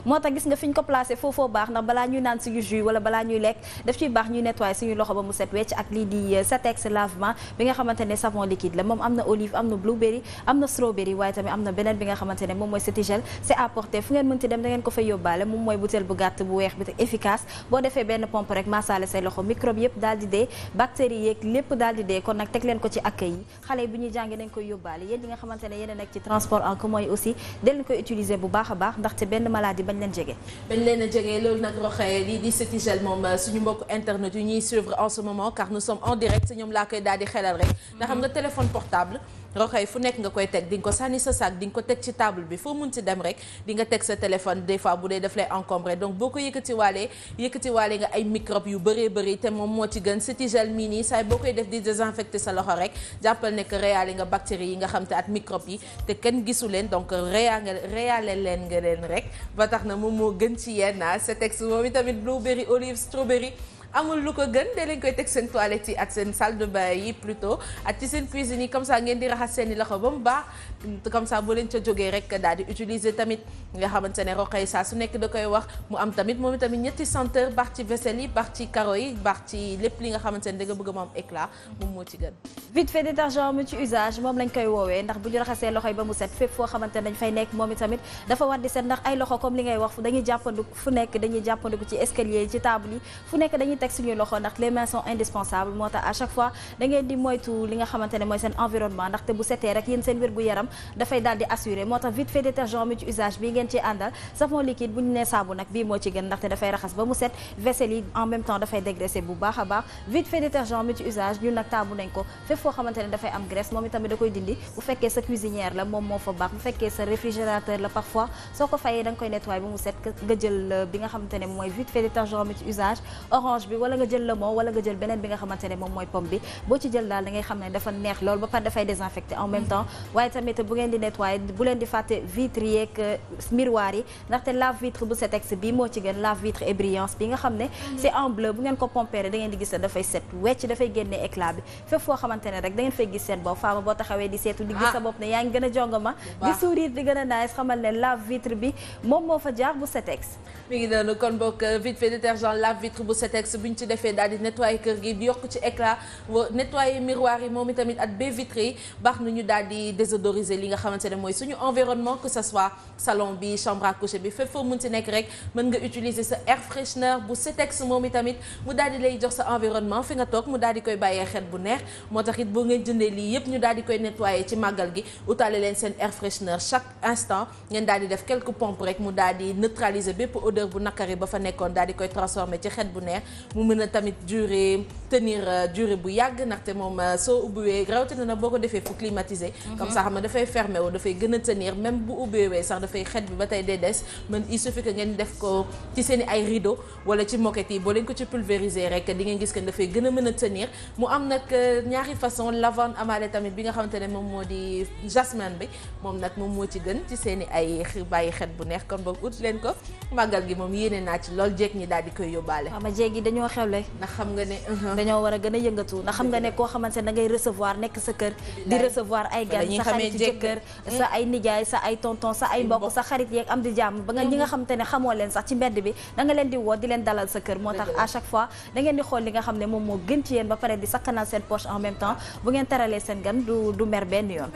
moo tax gis nga fi ñu ko placé foofoo baax ndax balaa ñuy naan suñu jus wala balaa ñuy lekk daf ciy baax ñuy nettoyer suñu loxo ba mu set wecc ak lii di Satex lavement bi nga xamante ne savon liquide la moom am na olive am na blueberry am na strawberry waaye tamit am na beneen bi nga xamante ne moom mooy Cetigel c'est à porter fu ngeen mënti dem da ngeen ko fay yóbbaale moom mooy butéel bu gàtt bu weex bi te efficace boo defee benn pompe rek maasale say loxo microbe yëpp daal di dee bactéries yeeg lépp daal di dee kon nag teg leen ko ci accueil yi xale yi bu ñuy jàngi dañ koy yóbbaale yéen ñi nga xamante ne yéen a nekk ci transport en commun yi aussi dañ leen koy utiliser bu baax a baax ndaxte benn maladie bañ leen jege loolu nag roxee lii di Cetigel moom suñu mbokk internet yu ñuy suivre en ce moment car nous sommes en direct ñoom laa koy daal di xelal rek nga xam nga téléphone portable roxee fu nekk nga koy teg di nga ko sànni sa sac di nga ko teg ci table bi foo mun ci dem rek di nga teg sa téléphone des fois bu dee daf lay encombré donc boo ko yëkkatiwaalee nga ay microbes yu bëree bëri te moom moo ci gën Cetigel mii nii saay boo koy def di désinfecter sa loxo rek jàppal ne que réyaale nga bactéries yi nga xam te at microbes yi te kenn gisu leen donc réyaale leen nga leen rek ba tax na moom moo gën ci yenn Cetex moom itamit blueberry olive strawberry amul lu ko gën de leen koy teg seen toilette yi ak seen salle de bain yi plutôt ak ci seen cuisine yi comme ça ngeen di raxas seeni loxo ba mu baax comme ça boo leen ca jógee rek daal di utiliser tamit nga xamante ne roqay saa su nekk da koy wax mu am tamit moom itamit ñetti senteur baax ci vaisselle yi baax ci carreau yi baax ci lépp li nga xamante ne da nga bëgg mu am éclat moom moo ci gën. vite fait détergent multi usage moom lañ koy woowee ndax bu ñu raxasee loxo yi ba mu set fépp foo xamante ne dañ fay nekk moom itamit dafa war di set ndax ay loxo comme li ngay wax dañuy jàppandiku fu nekk dañuy jàppandiku ci escalier yi ci table yi fu nekk dañuy teg suñuy loxo ndax les mains sont indispensables moo tax à chaque fois da ngeen di moytu li nga xamante ne mooy seen environnement ndaxte bu setee rek yéen seen wér gu yaram dafay daal di assurer moo tax vite fait détergent multi usage bii ngeen ci àndal savon liquide bu ñu nee saabu nag bii moo ci gën ndaxte dafay raxas ba mu set vaisselle yi en même temps dafay dégraisser bu baax a baax vite fait détergent multi usage ñun nag taabu nañ ko fépp foo xamante ne dafay am graisse moom itamit da koy dindi bu fekkee sa cuisinière la moom moo fa baax bu fekkee sa réfrigérateur la parfois soo ko fayee da nga koy nettoyer ba mu set nga jël bi nga xamante ne mooy vite fait détergent multi usage orange bi wala nga jël lemon wala nga jël beneen bi nga xamante ne moom mooy pomme bi boo ci jël daal da ngay xam ne dafa neex loolu ba pare dafay désinfecter en même temps waaye tamit bu ngeen di nettoyer bu leen di fàtte vitre yeeg miroir yi ndaxte lave vitre bu Cetex bi moo ci gën lave vitre et brillance bi nga xam ne c'est en bleu bu ngeen ko pompérer da ngeen di gis ne dafay set wecc dafay génne éclat bi fépp foo xamante ne rek da ngeen fay gis seen bopp faama boo taxawee di seetu di gis sa bopp ne yaa ngi gën a jongama di sourire di gën a nice xamal ne lave vitre bi moom moo fa jaar bu Cetex mi ngi noonu kon bokk vite fait détergent lave vitre bu Cetex bu ñu ci defee daal di nettoyer kër gi di yokk ci éclat nettoyer miroir yi moom itamit ak baie vitrée yi baax na ñu daal di désodoriser li nga xamante ne mooy suñu environnement que ce soit salon bi chambre à coucher bi fépp foo mun ci nekk rek mën nga utiliser sa air freshener bu Cetex moom itamit mu daal di lay jox sa environnement fi nga toog mu daal di koy bàyyee xet bu neex moo tax it boo ngeen jëndee lii yëpp ñu daal di koy nettoyer ci màggal gi utaale leen seen air freshener chaque instant ngeen daal di def quelques pompes rek mu daal di neutraliser bépp odeur bu nakari ba fa nekkoon daal di koy transformer ci xet bu neex mu mën a tamit tenir durée bu yàgg ndaxte moom soo ubbiwee rawatina na boo ko defee fu climatisé comme ça xam nga dafay fermé wu dafay gën a tenir même bu ubbiwee sax dafay xet bi ba tey day des man il suffit que ngeen def ko ci seen i ay rideau wala ci moquette yi boo leen ko ci pulvériser rek di ngeen gis que dafay gën a mën a tenir mu am nag ñaari façon lavande amale tamit bi nga xamante ne moom moo di jasmine bi moom nag moom moo ci gën ci seen i ay bàyyi xet bu neex kon boog ut leen ko màggal gi moom yéene naa ci lool jeeg ñi daal di koy yóbbaale ama jeeg yi dañoo xewle ndax xam nga ne dañoo war a gën a yëngatu ndax xam nga ne koo xamante ne da ngay recevoir nekk sa kër di recevoir ay gan sa xarit jëkkër sa ay nijaay sa ay tonton sa ay mbokk sa xarit yeeg am di jàmm ba nga ñi nga xamante ne xamoo leen sax ci mbedd bi da nga leen di woo di leen dalal sa kër moo tax à chaque fois da ngeen di xool li nga xam ne moom moo gën ci yéen ba pare di sakkanal seen poche en même temps bu ngeen teralee seen gan du mer benn yoon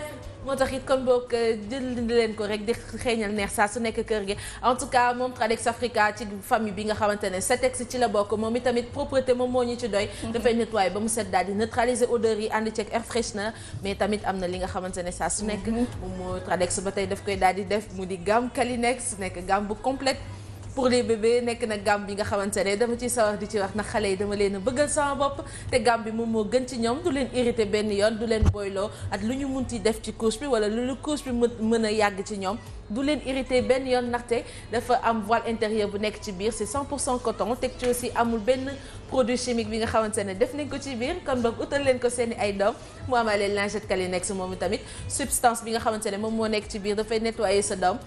moo tax it kon boog jël leen ko rek di xeeñal neex saa su nekk kër gi en tout cas moom Tradex Africa ci famille bi nga xamante ne Cetex ci la bokk moom itamit propreté moom moo ñu ci doy dafay nettoyer ba mu set daal di neutraliser odeur yi ànd ceeg air freshener mais tamit am na li nga xamante ne saa su nekk moom moo Tradex ba tey daf koy daal di def mu di gamme Kleenex nekk gamme bu complète pour les bébés nekk na gamme bi nga xamante ne dama ciy sawar di ci wax na xale yi dama leen a bëggal sama bopp te gamme bi moom moo gën ci ñoom du leen irrité benn yoon du leen boyloo ak lu ñu munti def ci couche bi wala lu couche bi mën a yàgg ci ñoom du leen irrité benn yoon ndaxte dafa am voile intérieur bu nekk ci biir c'est 100% coton teg ci aussi amul benn produit chimique bi nga xamante ne def nañ ko ci biir kon boog utal leen ko seeni ay doom mu amalee lingette Kleenex moom tamit substance bi nga xamante ne moom moo nekk ci biir dafay nettoyer sa doom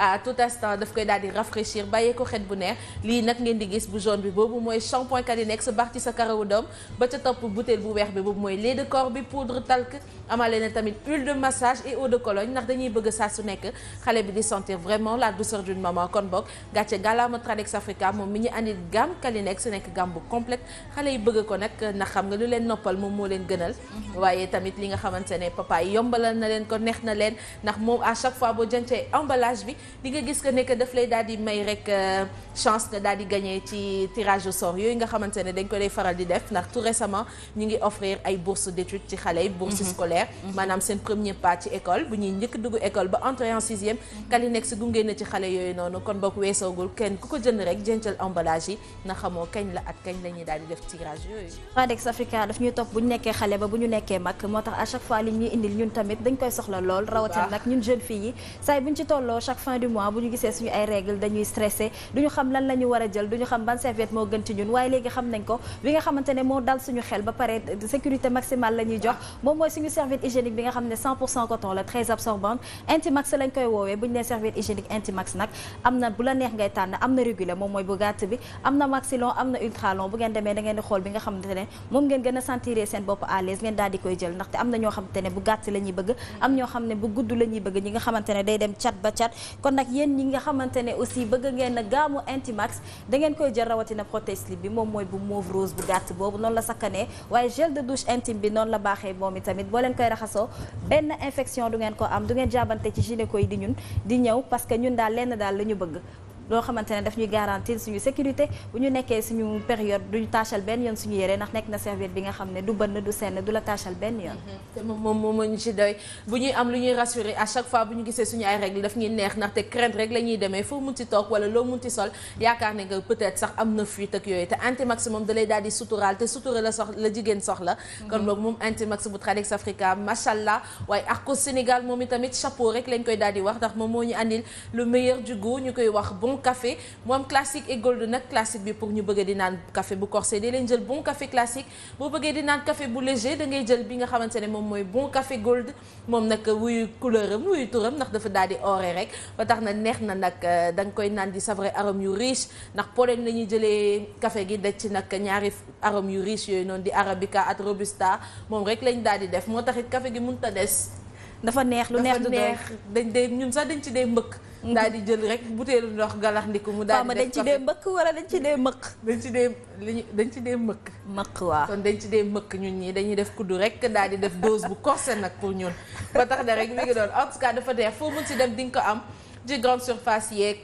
à tout instant daf koy daal di rafraîchir bàyyee ko xet bu neex lii nag ngeen di gis bu jaune bi boobu mooy shampoing Kleenex baax ci sa karawu doom ba ca topp bouteille bu weex bi boobu mooy lait de corps bi poudre talc amale na tamit huile de massage et eau de Cologne ndax dañuy bëgg saa su nekk xale bi di sentir vraiment la douceur d'une maman kon boog gàcce gàllaama Tradex Africa moom mi ñu andi gamme Kleenex nekk gamme bu complète xale yi bëgg ko nag ndax xam nga lu leen noppal moom moo leen gënal waaye tamit li nga xamante ne papa yi yombalal na leen ko neex na leen ndax moom à chaque fois boo jëncee emballage bi di nga gis que ne que daf lay daal di may rek chance nga daal di gagné ci tirage au sort yooyu nga xamante ne dañ ko lay faral di def ndax tout récemment ñu ngi offrir ay bourses d'études ci xale yi bourses scolaires maanaam seen premier pas ci école bu ñuy njëkk dugg école ba entrée en sixième Kleenex gunge na ci xale yooyu noonu kon bokk weesoogul kenn ku ko jënd rek jëncal emballage yi na xamoo kañ la ak kañ la ñuy daal di def tirage yooyu. Tradex Africa daf ñuy topp bu ñu nekkee xale ba bu ñu nekkee mag moo tax à chaque fois li ñuy indil ñun tamit dañ koy soxla lool rawatina nag ñun jeune filles yi saa bu ñu ci tolloo chaque fin du mois bu ñu gisee suñu ay règles dañuy stressé duñu xam lan la ñu war a jël duñu xam ban serviette moo gën ci ñun waaye léegi xam nañ ko bi nga xamante ne moo dal suñu xel ba pare sécurité maximale la ñuy jox moom mooy suñu serviette hygiénique bi nga xam ne 100% coton la très absorbante Intimax lañ koy woowee bu ñu nee serviette hygiénique Intimax nag am na bu la neex ngay tànn am na régulier moom mooy bu gàtt bi am na maxilon am na ultralon bu ngeen demee da ngeen di xool bi nga xamante ne moom ngeen gën a sentir seen bopp à l'aise ngeen daal di koy jël ndaxte am na ñoo xamante ne bu gàtt la ñuy bëgg am ñoo xam ne bu gudd la ñuy bëgg ñi nga xamante ne day dem cat ba cat kon nag yéen ñi nga xamante ne aussi bëgg ngeen a gaamu Intimax da ngeen koy jël rawatina protège slip bi moom mooy bu mauve rose bu gàtt boobu noonu la sakkanee waaye gel de douche intime bi noonu la baaxee moom i tamit boo leen koy raxasoo benn infection du ngeen ko am du ngeen jàbbante ci gynéco yi di ñun di ñëw parce que ñun daal lenn daal la ñu bëgg loo xamante ne daf ñuy garantir suñu sécurité bu ñu nekkee suñu période duñu tâchal benn yoon suñu yére ndax nekk na serviette bi nga xam ne du bënn du senn du la tâchal benn yoon te moom ñu ci doy bu ñuy am lu ñuy rassurer à chaque fois bu ñu gisee suñu ay règles daf ñuy neex ndaxte crainte rek la ñuy demee foo mun ci toog wala loo mun ci sol yaakaar ne nga peut-être sax am na fuite ak yooyu te Intimax moom da lay daal di suturaal te sutura la jigéen soxla kon boog moom Intimax bu Tradex Africa machallah waaye Arcos Sénégal moom itamit chapeau rek lañ koy daal di wax ndax moom moo ñu andil le meilleur du goût ñu koy wax bon café mu am classique et gold nag classique bi pour ñu bëggee di naan café bu corsé di leen jël bon café classique boo bëggee di naan café bu léger da ngay jël bi nga xamante ne moom mooy bon café gold moom nag wuyu couleur am wuyu turam ndax dafa daal di oré rek ba tax na neex na nag da nga koy naan di savourer arôme yu riche ndax pollen la ñuy jëlee café gi daj ci nag ñaari arôme yu riche yooyu noonu di arabica ak robusta moom rek lañ daal di def moo tax it café gi mënut a des dafa neex lu neex du doy dañ dee ñun sax dañ ci dee mbëkk daal di jël rek butéelu ndox galax ndiku mu daal di def dañ ci dee mbëkk wala dañ ci dee mëkk dañ ci dee mëkk waaw kon dañ ci dee mëkk ñun ñi dañuy def kuddu rek daal di def dose bu corsé nag pour ñun ba tax na rek mi ngi doon en tout cas dafa neex foo mun si dem di nga ko am ci grande surface yeeg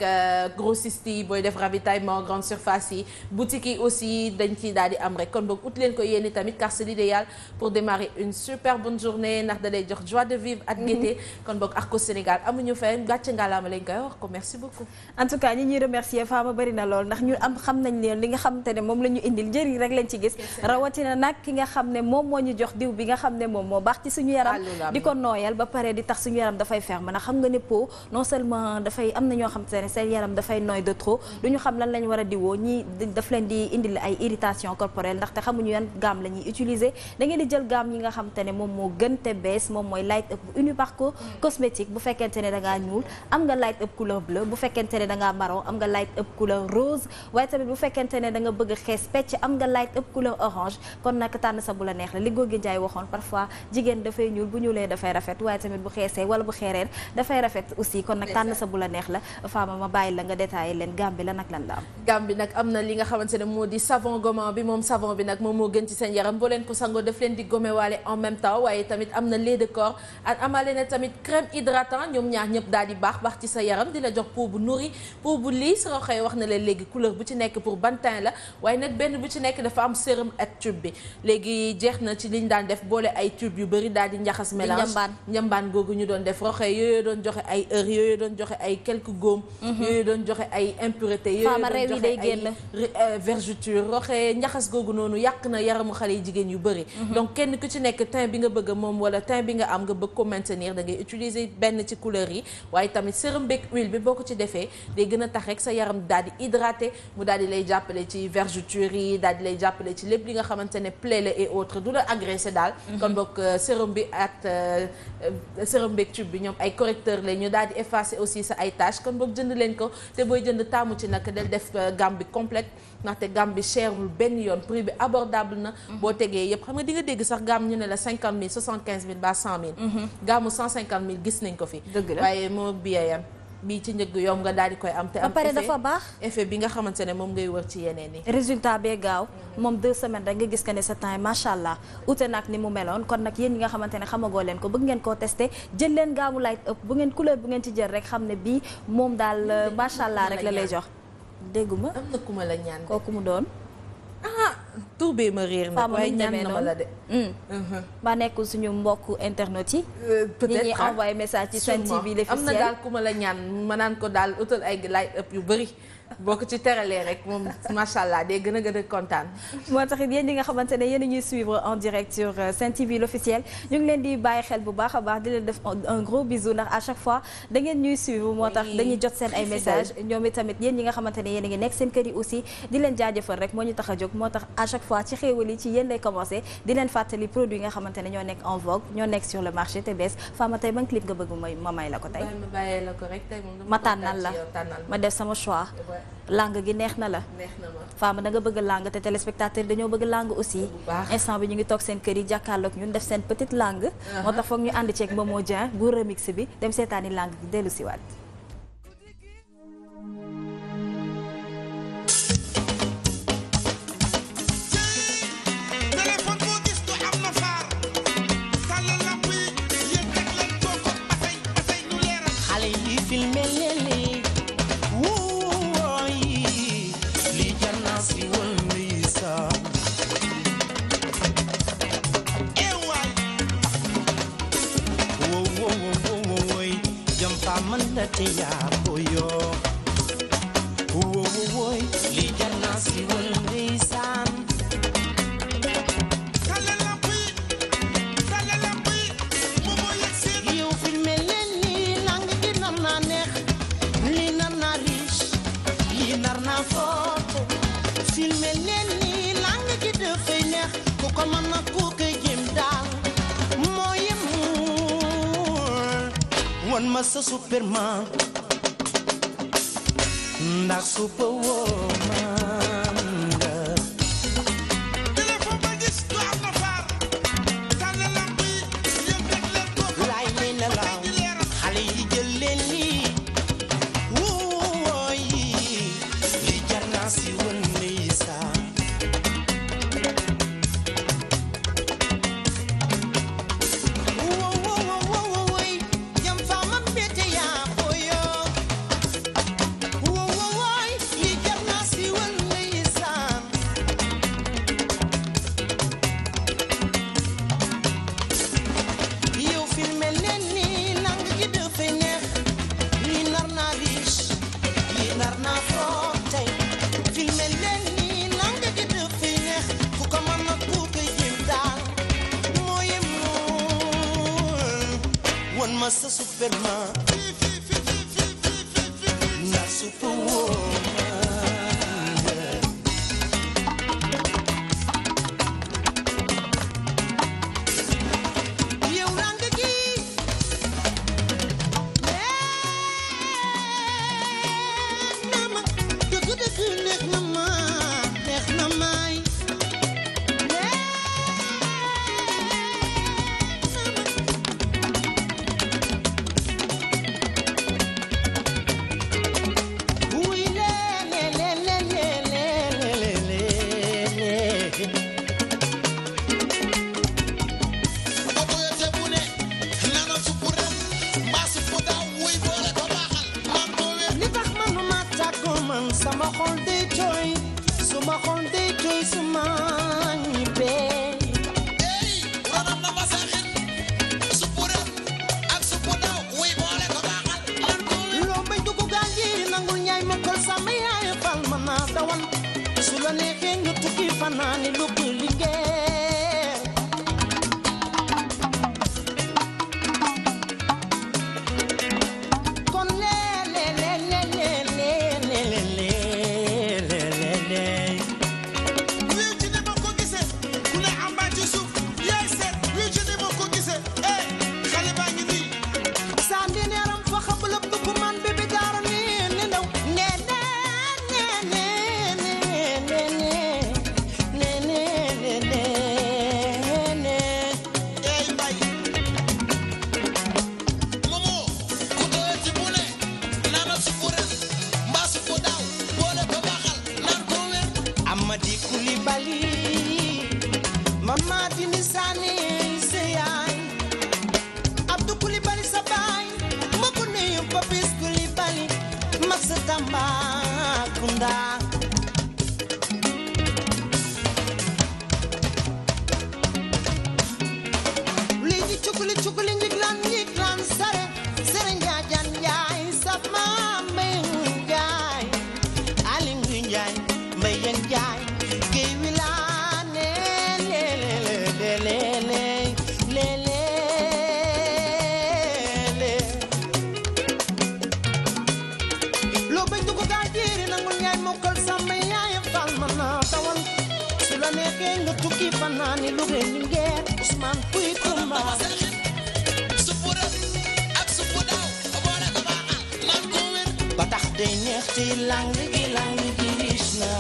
grossiste yi booy def ravitaillement grande surface yi boutique yi aussi dañ ci daal di am rek kon boog ut leen ko yéen tamit car c'est l'idéal pour démarrer une super bonne journée ndax da lay jox joie de vivre ak gaieté kon boog Arcos Sénégal amuñu fay gàcce ngalaama lañ koy wax ko merci beaucoup. en tout cas ñi ñuy remercier Fama bari na lool ndax ñu am xam nañ leen li nga xamante ne moom la ñu indil njëriñ rek lañ ci gis rawatina nag ki nga xam ne moom moo ñu jox diw bi nga xam ne moom moo baax ci suñu yaram di ko nooyal ba pare di tax suñu yaram dafay ferme ndax xam nga ne peau non seulement dafay am na ñoo xam te ne seen yaram dafay nooy de trop du ñu xam lan lañ war a diwoo ñii daf leen di indil ay irritation corporelle ndaxte xamuñu yan gamme la ñuy utiliser da ngeen di jël gamme yi nga xam te ne moom moo gën te bees moom mooy light up Uniparco cosmétique bu fekkente ne da ngaa ñuul am nga light up couleur bleu bu fekkente ne da ngaa marron am nga light up couleur rose waaye tamit bu fekkente ne da nga bëgg xees pecc am nga light up couleur orange kon nag tànn sa bu la neex la li góor gi Njaay waxoon parfois jigéen dafay ñuul bu ñuulee dafay rafet waaye tamit bu xeesee wala bu xeereen dafay rafet aussi kon nag tànn sa bu la neex la Fama ma bàyyi la nga détaillé leen gamme bi la nag lan la am gamme bi nag am na li nga xamante ne moo di savon gommant bi moom savon bi nag moom moo gën ci seen yaram boo leen ko sangoo daf leen di gommer waale en même temps waaye tamit am na lait de corps ak amaale na tamit crème hydratant ñoom ñaar ñëpp daal di baax ci sa yaram di la jox peau bu nourri peau bu lisse soo xëy wax na leen léegi couleur bu ci nekk pour ban teint la waaye nag benn bu ci nekk dafa am sérum ak tube bi léegi jeex na ci liñ daan def boole ay tube yu bëri daal di njaxas mélange njambaan googu ñu doon def roxee yooyu doon joxe ay heures yooyu doon joxe ay quelques góom yooyu doon joxe ay impureté yooyu doon joxe ay vergeture roxee njaxas googu noonu yàq na yaramu xale yi jigéen yu bëri donc kenn ku ci nekk teint bi nga bëgg moom wala teint bi nga am nga bëgg ko maintenir da ngay utiliser benn ci couleur yi waaye tamit sérum beeg huile bi boo ko ci defee day gën a tax rek sa yaram daal di hydraté mu daal di lay jàppale ci vergeture yi daal di lay jàppale ci lépp li nga xamante ne plaie la et autres du la agressé daal kon boog sérum bi ak sérum beeg tube bi ñoom ay correcteur la ñu daal di effacer aussi aussi sa ay tâches kon boog jënd leen ko te booy jënd taamu ci nag del def gamme bi complète ndaxte gamme bi cherul benn yoon prix bi abordable na. boo tegee yëpp xam nga di nga dégg sax gamme ñu ne la 50 000 75 000 ba 100 000. gamme 150 000 gis nañ ko fi. dëgg la waaye moo biyayam bii ci njëg yomb nga daal di koy am. te am ba pare dafa baax effet bi nga xamante ne moom ngay wër ci yeneen yi. résultat bee gaaw moom 2 semaines rek nga gis que ne sa temps macha allah ute nag ni mu meloon kon nag yéen ñi nga xamante ne xamagoo leen ko bëgg ngeen koo testé jël leen gaamu light up bu ngeen couleur bu ngeen ci jël rek xam ne bii moom daal macha allah rek la lay jox. dégguma am na ku ma la ñaan kooku mu doon. tur bee ma réer nag waaye ñaan na ma la de. ba nekkul suñu mbokk internet yi. peut-être ñi ñuy envoyé message ci Sen TV l'officiel am na daal ku ma la ñaan ma naan ko daal utal ay light up yu bëri boo ko ci teralee rek moom macha allah day gën a kontaan. moo tax it yéen ñi nga xamante ne yéen a ñuy suivre en direct sur Sen TV l'officiel ñu ngi leen di bàyyi xel bu baax a baax di leen def un gros bisou ndax à chaque fois da ngeen ñuy suivre moo tax dañuy jot seen ay message ñoom itamit yéen ñi nga xamante ne yéen a ngi nekk seen kër yi aussi di leen jaajëfal rek moo ñu tax a jóg moo tax à chaque fois ci xéewal yi ci yéen lay commencé di leen fàttali produit yi nga xamante ne ñoo nekk en vogue ñoo nekk sur le marché te bees Fama tey ban clip nga bëgg ma may la ko tey ma tànnal la ma def sama choix langue gi neex na la Fama da nga bëgg langue te téléspectateur dañoo bëgg langue aussi instant bi ñu ngi toog seen kër yi jàkkaarloog ñun def seen petite langue moo tax foog ñu ànd ceeg Momo Dieng bu remix bi dem seetaani langue gi dellu si waat te yaa boyo woy li jar na si wal ndeysaan tale lampi momo yegsi yow filmé leen ni lang gi nar naa neex li nar naa riche li nar naa fort filmé leen ni lang gi dafay neex ku ko mën na ku koy jëm daal mooy wan ma sa Superman ndax Superwoman nga téléphone ba gis du am na faar tànn lamp yi yëngat leen ko laay leen la laaw xale yi jël leen lii wooy li jar naa si wën ndeysaan Masa Superman na Superwoman yow lang gi na ma dëgg neex na ma neex na may sama xol day jooy suma xol day jooy suma ñibbee ey waram na ma saxit Superman ak Superdaw wuy boole ko baaxal loo may dugg gaal gi nangul ñaay ma kol sama yaay fal ma naa dawal su la neexee nga tukki fanaani lu ko liggéey kon man Mamadi Coulibaly Mamadi Nisane sa yaay Abdou Coulibaly sa baay ma ko nuyu Papis Coulibaly mag sa Tambacounda ligi cukuli cukuli njiglan sare sare njaajan njaay sa maam mbay njaay alim njaay mbay njaay géy wilaane loo bañ du ko gaa jéeri nangul njaay mokkal sama yaay fal ma naa tawal su la neexee nga tukki fanaani lu reen ni ngeer Ousmane Puy Kumba ba tax day neex ci lang gi riis na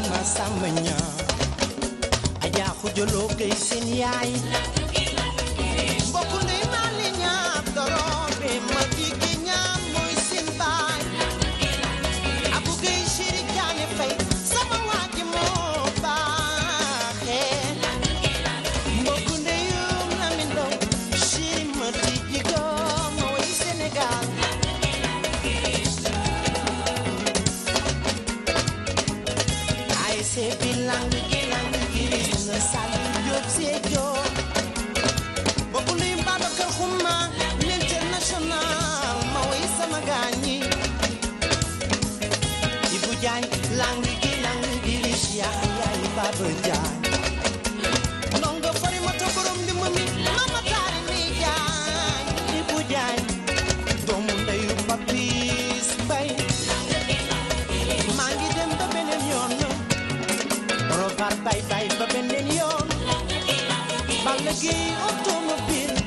ma samba ñaa ajaa xujaloo kay seen yaay mbokku ndey naa li ñaab doroom bi ma digi ñaam mooy seen baay abu gay chéri jaane fay sama waaji moo baaxee mbokku ndeyum na mi ndaw chéri ma digi ko ma way Sénégal se bilang giris na salu job se job bokuli Babacar Xuma l'international ma way sama gaañi Ibu Jaañ lang giris ya yaay Baba Jaañ ndongo fari mata borom di mami mama taari mi Jaañ Ibu Jaañ doomu ndeyu Papis Bay maa ngi dem ba beneen yoon Rovar bay ba beneen yoon Balla Gaye automobile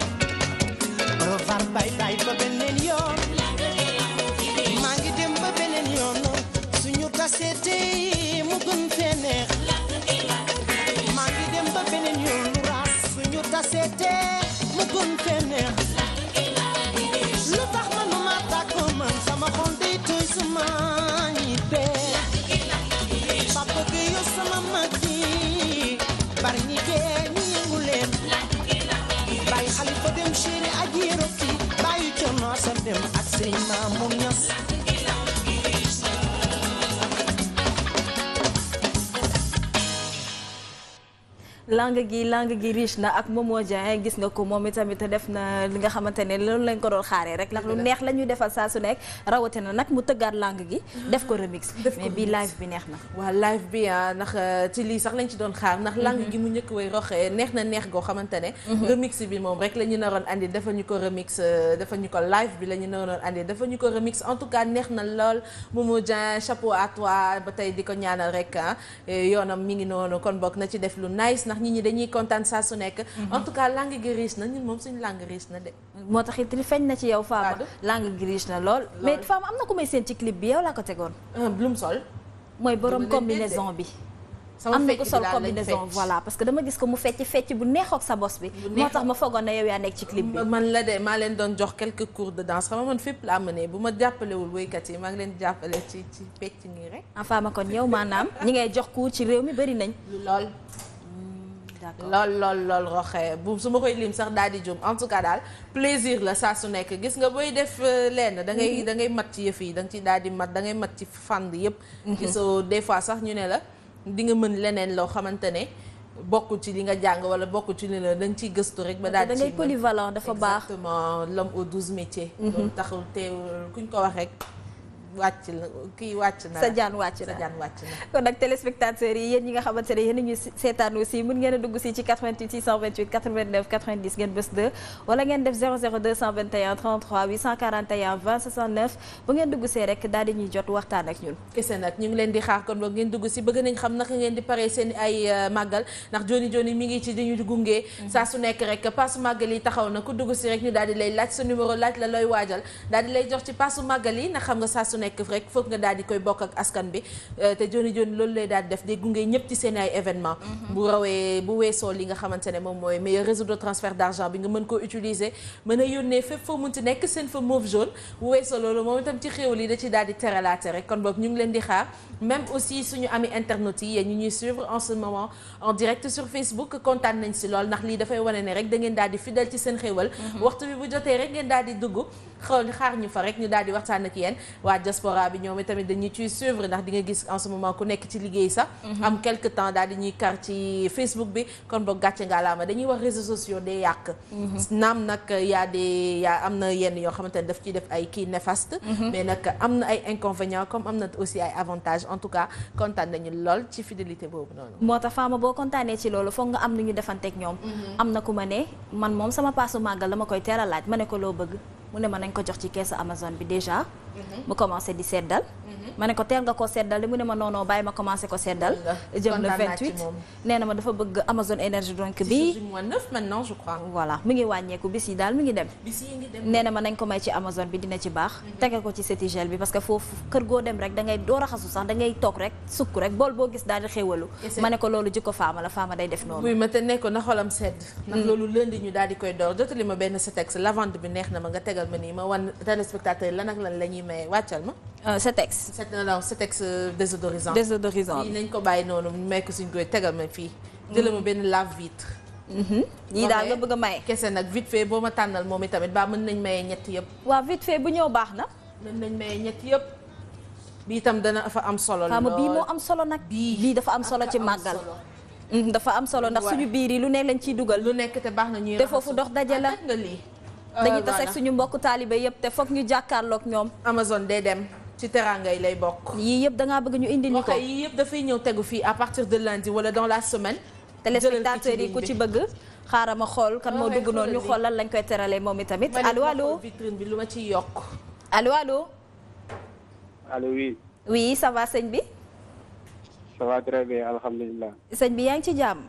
Rovar bay ba beneen yoon maa ngi dem ba beneen yoon suñu kaseete mu gën fee neex maa ngi dem ba beneen yoon lu raas suñu kaseete mu gën fee neex lu tax manuma tàkk man sama xol day tooy suma ñibbee Papa Gueye yow sama mag ji bari ñi dee ñu yëngu leen bàyyi Xalifa dem chéri aji rokki bàyyi Cerno Asan dem ak Sëriñ Mamour Ñas langue gi riche na ak Momo Dieng gis nga ko moom itamit def na li nga xamante ne loolu lañ ko doon xaaree rek ndax lu neex la ñuy defal saa su nekk rawatina nag mu tëggaat langue gi def ko remix mais bii live bi neex na waaw live bi ndax ci lii sax lañ ci doon xaar ndax langue gi mu njëkk way roxee neex na neex goo xamante ne remix bi moom rek la ñu naroon andi dafa ñu ko remix dafa ñu ko live bi la ñu naroon andi dafa ñu ko remix en tout cas neex na lool Momo Dieng chapeau à toi ba tey di ko ñaanal rek yoonam mi ngi noonu kon bokk na ci def lu nice ndax nit ñi dañuy kontaan saa su nekk en tout cas langue gi riche na ñun moom suñu langue riche na de moo tax it li feeñ na ci yow Fama langue gi riche na lool mais Fama am na ku may seen ci clip bi yow laa ko tegoon Blum sol mooy borom combinaison bi am na ko sol combinaison voilà parce que dama gis ko mu fecc bu neexook sa bos bi moo tax ma foogoon na yow yaa nekk ci clip bi man la de maa leen doon jox quelques cours de danse xam nga man fépp laa mënee bu ma jàppalewul woykat yi maa ngi leen jàppale ci fecc nii rek en Fama kon yow maanaam ñi ngay jox cours ci réew mi bëri nañ lool lool roxee bu su ma koy lim sax daal di jum en tout cas daal plaisir la saa su nekk gis nga booy def lenn da ngay mat ci yëf yi da nga ci daal di mat da ngay mat ci fànn yëpp gisoo des fois sax ñu ne la di nga mën leneen loo xamante ne bokkul ci li nga jàng wala bokkul ci li la da nga ciy gëstu rek ba daal di da ngay polyvalent dafa baax exactement l'homme aux 12 métiers loolu taxul teewul kuñ ko wax rek wàcc la kii wàcc na sa jaan wàcc na kon nag téléspectateurs yi yéen ñi nga xamante ne yéen ñu seetaan aussi mën ngeen a dugg si ci 88 628 89 90 ngeen bës 2 wala ngeen def 00 221 33 841 20 69 bu ngeen dugg see rek daal di ñuy jot waxtaan ak ñun kese nag ñu ngi leen di xaar kon boog ngeen dugg si bëgg nañ xam naka ngeen di paree seen ay màggal ndax joni mi ngi ci dañu gunge saa su nekk rek paasu màggal yi taxaw na ku dugg si rek ñu daal di lay laaj sa numéro laaj la looy waajal daal di lay jox ci paasu màggal yi ndax xam nga saa su su nekk rek foog nga daal di koy bokk ak askan bi te joni loolu lay daal di def day gunge ñëpp ci seen ay événement bu weesoo li nga xamante ne moom mooy meilleur réseau de transfert d'argent bi nga mën koo utiliser mën a yónnee fépp foo munti nekk seen fa mauve jaune bu weesoo loolu moom itam ci xéwal yi da ci daal di teralaate rek kon boog ñu ngi leen di xaar même aussi suñu ami internautes yi yéen ñu ñuy suivre en ce moment en direct sur Facebook kontaan nañ si lool ndax lii dafay wane ne rek da ngeen daal di fidèle ci seen xéwal waxtu bi bu jotee rek ngeen daal di dugg xaar ñu fa rek ñu daal di waxtaan ak yéen waa diaspora bi ñoom tamit dañuy ciy suivre ndax di nga gis en ce moment ku nekk ci liggéey sax am quelque temps daal di ñuy kar ci Facebook bi kon boog gàcce ngalaama dañuy wax réseaux sociaux day yàq naam nag yaa am na yenn yoo xamante ne daf ciy def ay kii néfaste mais nag am na ay inconvénients comme am na aussi ay avantages en tout cas kontaan nañu lool ci fidélité boobu noonu moo tax Fama boo kontaanee ci loolu foog nga am nu ñu defanteeg ñoom am na ku ma ne man moom sama paasu màggal dama koy teel a laaj ma ne ko loo bëgg mu ne ma nañ ko jox ci keesu Amazon bi déjà mu commencé di seddal ma ne ko teel nga koo seddal mu ne ma non bàyyi ma commencé ko seddal jëm le 28 nee na ma dafa bëgg Amazon énergie donc bi mois 9 maintenant je crois voilà mi ngi wàññeeku bis yi daal mi ngi dem nee na ma nañ ko may ci Amazon bi dina ci baax tege ko ci Cetigel bi parce que foofu kër goo dem rek da ngay doo raxasu sax da ngay toog rek sukk rek bool boo gis daal di xéewalu ma ne ko loolu jikko Fama la Fama day def noonu oui ma te nekkoon na xolam sedd ndax loolu lundi ñu daal di koy door jotali ma benn Cetex lavande bi neex na ma nga tegal ma nii ma wan téléspectateur lan ak lan la ñuy maye wàccal ma Cetex Cetex désodorisant yi nañ ko bàyyi noonu may ko suñ koy tegal ma fii jëla ma benn lave vitre yii daal nga bëgg a maye kese nag vite fait boo ma tànnal moom itamit ba mën nañ maye ñett yëpp waaw vite fait bu ñëw baax na mën nañ maye ñett yëpp bi itam dana fa am solo Fama bii moo am solo nag bii dafa am solo ci màggal dafa am solo ndax suñu biir yi lu ne lañ ciy dugal lu nekk te baax na ñuy te foofu dox daje la nga lii dañuy tase ak suñu mbokku taalibe yëpp te foog ñu jàkkaarloog ñoom Amazon day dem ci teranga yi lay bokk yii yëpp dangaa bëgg ñu indi ñu ko yii yëpp dafay ñëw tegu fii à partir de lundi wala dans la semaine téléspectateurs yi ku ci bëgg xaaral ma xool kan moo dugg noonu ñu xool lan lañ koy teralee moom itamit allo vitrine bi lu ma ciy yokk allo oui. Oui, ça va sëñ bi. Ça va très bien alhamdulilah. sëñ bi yaa ngi ci jàmm.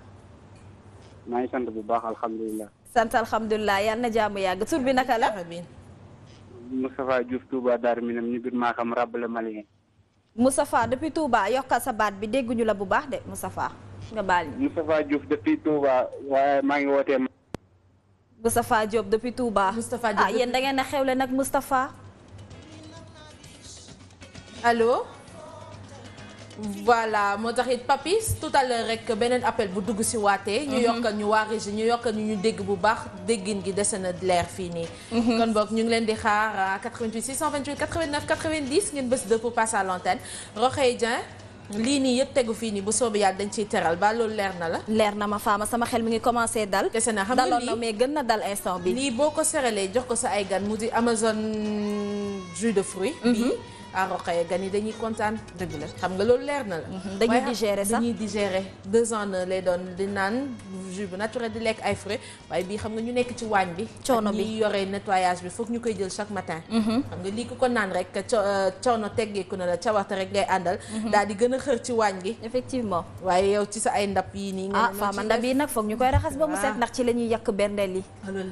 maa ngi sant bu baax alhamdulilah. sant alhamdulilah yal na jàmm yàgg tur bi naka la. Moustapha Diouf Touba Darou Minam ñu biir maa xam rabale malien. Moustapha depuis Touba yokkal sa baat bi dégguñu la bu baax de Moustapha nga baal ñu. Moustapha Diouf depuis Touba waaye maa ngi wootee. Moustapha Diop depuis Touba. Moustapha Diop yéen da ngeen a xewle nag Moustapha. allo voilà moo tax it Papis tout à l'heure rek beneen appel bu dugg si waatee ñu yokkal ñu waa régie ñu yokkal ñu dégg bu baax déggin gi dese na leer fii nii kon boog ñu ngi leen di xaar à 88 628 89 90 ngeen bés 2 pour passer à l'antenne Roxey Dieng lii nii yëpp tegu fii nii bu soobee yàlla dañ ciy teral ba loolu leer na la leer na ma Fama sama xel mi ngi commencé dal dese na xam nga daloon na mais gën na dal instant bi lii boo ko seralee jox ko sa ay gan mu di Amazon jus de fruits bii Rokhaya gan yi dañuy kontaan dëgg la xam nga loolu leer na la dañuy digérer sax dañuy digérer 2 ans lay doon di naan jus bu naturel di lekk ay fruits waaye bii xam nga ñu nekk ci waañ bi coono bi ñi yore nettoyage bi foog ñu koy jël chaque matin xam nga lii ku ko naan rek coono teggeeku na la cawarte rek ngay àndal daal di gën a xër ci waañ gi effectivement waaye yow ci sa ay ndab yi nii nga Fama ndab yi nag foog ñu koy raxas ba mu set ndax ci la ñuy yàq berndeel yi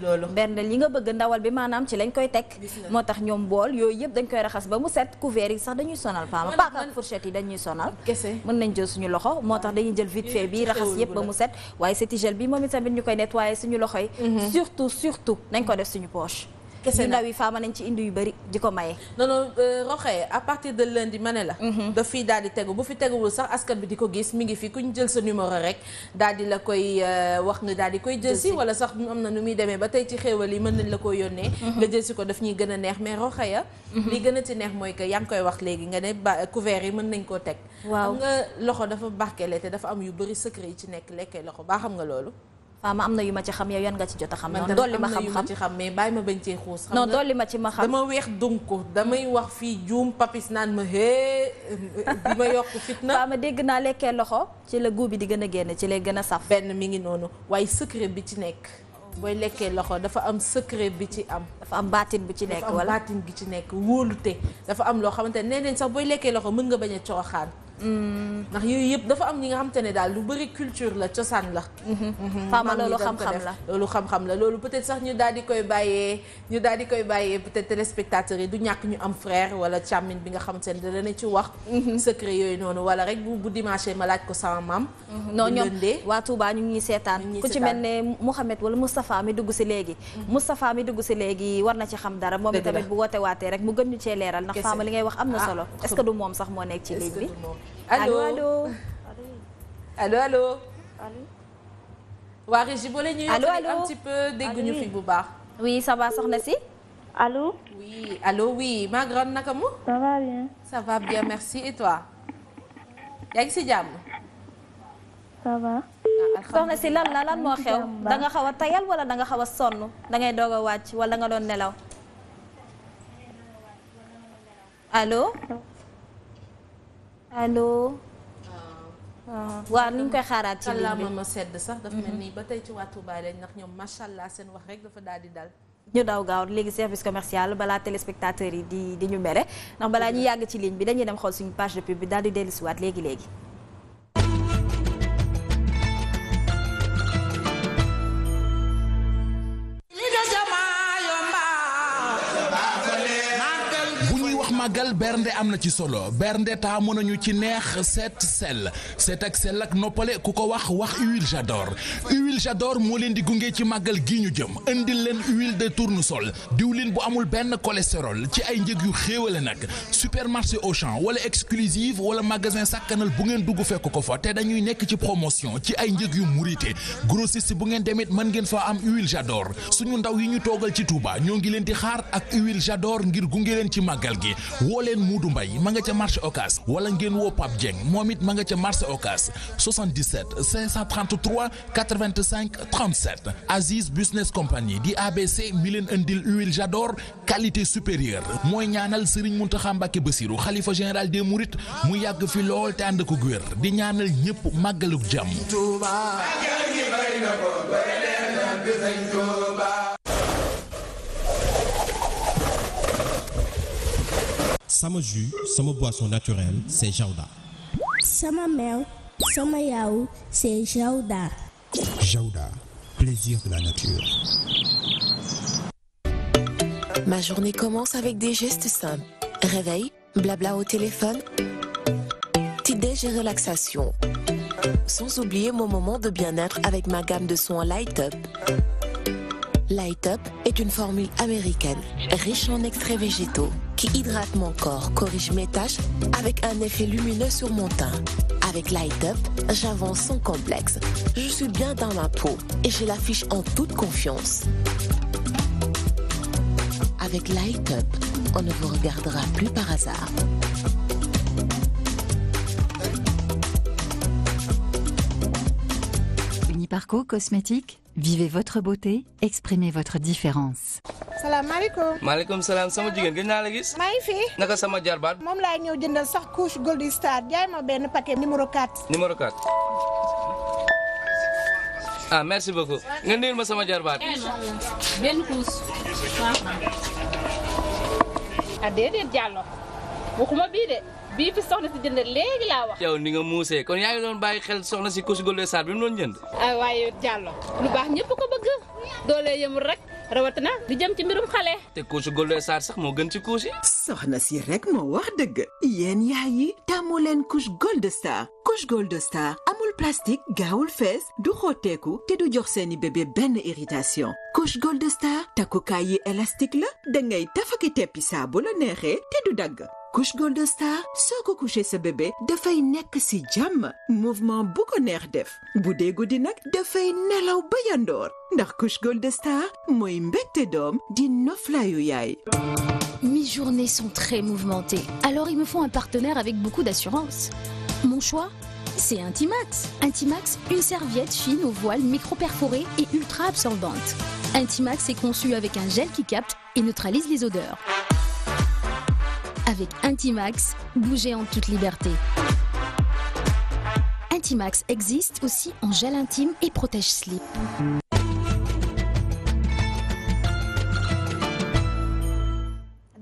loolu berndeel yi nga bëgg ndawal bi maanaam ci lañ koy teg moo tax ñoom bool yooyu yëpp dañ koy raxas ba mu set couvert yi sax dañuy sonal Fama paaka ak fourchette yi dañuy sonal kese mën nañ jël suñu loxo moo tax dañuy jël vite fait bi raxas yëpp ba mu set waaye Cetigel bi moom itamit ñu koy nettoyer suñu loxo yi surtout nañ ko def suñu poche yu ndaw yi Fama nañ ci indi yu bëri di ko maye non Rokhaya à partir de lundi ma ne la daf fii daal di tegu bu fi teguwul sax askan bi di ko gis mi ngi fi ku ñu jël sa numéro rek daal di la koy wax nga daal di koy jël si wala sax am na nu muy demee ba tey ci xéewal yi mën nañ la ko yónnee nga jël si ko daf ñuy gën a neex mais Rokhaya li gën a ci neex mooy que yaa ngi koy wax léegi nga ne couvert yi mën nañ koo teg waaw xam nga loxo dafa barkele te dafa am yu bëri secret yi ci nekk lekkee loxo baa xam nga loolu Fama am na yu ma ci xam yow yan nga ci jot a xam noonu dolli ma xam-xam ci xam mais bàyyi ma bañ cee xuus non dolli ma ci ma xam dama weex dunko damay wax fii juum Papis naan ma di ma yokk fitna Fama dégg naa lekkee loxo ci la goût bi di gën a génn ci lay gën a saf benn mi ngi noonu waaye secret bi ci nekk booy lekkee loxo dafa am secret bi ci am dafa am baatin bu ci nekk dafa am baatin gi ci nekk wóolute dafa am loo xamante ne nee nañ sax booy lekkee loxo mën nga bañ a cooxaan ndax yooyu yëpp dafa am ñi nga xamante ne daal lu bëri culture la cosaan la. Fama loolu xam-xam la loolu xam-xam la loolu peut-être sax ñu daal di koy bàyyee peut-être téléspectateurs yi du ñàkk ñu am frère wala càmmin bi nga xamante ne dana ci wax. secret yooyu noonu wala rek bu dimanche ma laaj ko sama maam. non ñoom waa Touba ñu ngi seetaan ku ci mel ne Mouhamed wala Moustapha mi dugg si léegi. Moustapha mi dugg si léegi war na ci xam dara. moom tamit bu woote waatee rek mu gën ñu cee leeral ndax Fama li ngay wax am na solo. est-ce que du moom sax moo nekk ci ligne bi. allo waa Régie boo leen ñuy un petit peu dégguñu fi bu baax. oui ça va soxna si. Allô? Oui ma grande naka mu. Ça va bien. Ça va bien merci et toi. yaa ngi si jàmm. Ça va. soxna si lan moo xew da nga xaw a tayal wala da nga xaw a sonn da ngay doog a wàcc wala nga doon nelaw. allo. waaw ni ñu koy xaaraat ci ligne bi ma sedd sax dafa mel nii ba tey ci waa Touba lañ ndax ñoom macha allah seen wax rek dafa daal di dal. ñu daw gaaw léegi service commercial balaa téléspectateurs yi di ñu mere ndax balaa ñu yàgg ci ligne bi dañuy dem xool suñu page de pub bi daal di dellusiwaat léegi. màggal bernde am na ci solo bernde taamu nañu ci neex seet ak sell ak noppale ku ko wax huile j'adore moo leen di gunge ci màggal gi ñu jëm indil leen huile de tournesol diwlin bu amul benn cholestérol ci ay njëg yu xéewale nag supermarché Auchan wala exclusive wala magasin sàkkanal bu ngeen dugg fekk ko fa te dañuy nekk ci promotion ci ay njëg yu murite grossiste bu ngeen demit mën ngeen fa am huile j'adore suñu ndaw yi ñu toogal ci Touba ñoo ngi leen di xaar ak huile j'adore ngir gunge leen ci màggal gi woo leen Moodu Mbay ma nga ca marché Ocass wala ngeen woo Pape Dieng moom it ma nga ca marché Ocass 77 533 85 37 Aziz Business Company di ABC mi leen indil huile j'adore qualité supérieure mooy ñaanal Serigne Mountakha Mbacké Bassirou xalifa général des Mourides mu yàgg fi lool te ànd ko wér di ñaanal ñëpp màggaluk jàmm. Sama jus, sama boisson naturelle, c'est Jaouda. Sama meew, sama yaourt, c'est Jaouda. Jaouda, plaisir de la nature. Ma journée commence avec des gestes simples. Réveil, blabla au téléphone, petit-déj et relaxation. Sans oublier mon moment de bien-être avec ma gamme de soins Light Up. Light Up est une formule américaine, riche en extraits végétaux, qui hydrate mon corps, corrige mes taches, avec un effet lumineux sur mon teint. Avec Light Up, j'avance sans complexe. Je suis bien dans ma peau et je l'affiche en toute confiance. Avec Light Up, on ne vous regardera plus par hasard. Uniparco Cosmétique, vivez votre beauté, exprimez votre différence. salaamaaleykum. maaleykum salaam sama jigéen gëj naa la gis. maa ngi fi. naka sama jarbaat. moom laay ñëw jëndal sax couche Gold Star jaay ma benn paquet numéro 4. numéro 4. ah merci beaucoup. nga ndeel ma sama jarbaat. benn couche. ah déedéet Diallo waxuma bii de bii fi soxna si jënd léegi laa wax. yow ni nga muusee kon yaa ngi doon bàyyi xel soxna si couche Gold Star bi mu doon jënd. ah waaye Diallo lu baax ñëpp ko bëgg doole yemul rek. rawatina di jëm ci mbirum xale. te couche Gold Star sax moo gën ci couche yi. soxna si rek moo wax dëgg. yéen yaay yi tàmmu leen couche Gold Star. couche Gold Star amul plastique gaawul fees du xotteeku te du jox seeni bébé benn irritation. couche Gold Star takkukaay yi élastique la dangay tafaki teppi saa bu la neexee te du dagg. couche Gold Star soo ko couché sa bébé dafay nekk si jàmm mouvement bu ko neex def bu dee guddi nag dafay nelaw ba yandoor ndax couche Gold Star mooy mbégte doom di noflaayu yaay. Mes journées sont très mouvementées, alors il me faut un partenaire avec beaucoup d'assurance. Mon choix, c'est Intimax. Intimax, une serviette fine au voile micro-perforée et ultra absorbante. Intimax est conçu avec un gel qui capte et neutralise les odeurs. Avec Intimax, bougez en toute liberté. Intimax existe aussi en gel intime et protège-slip.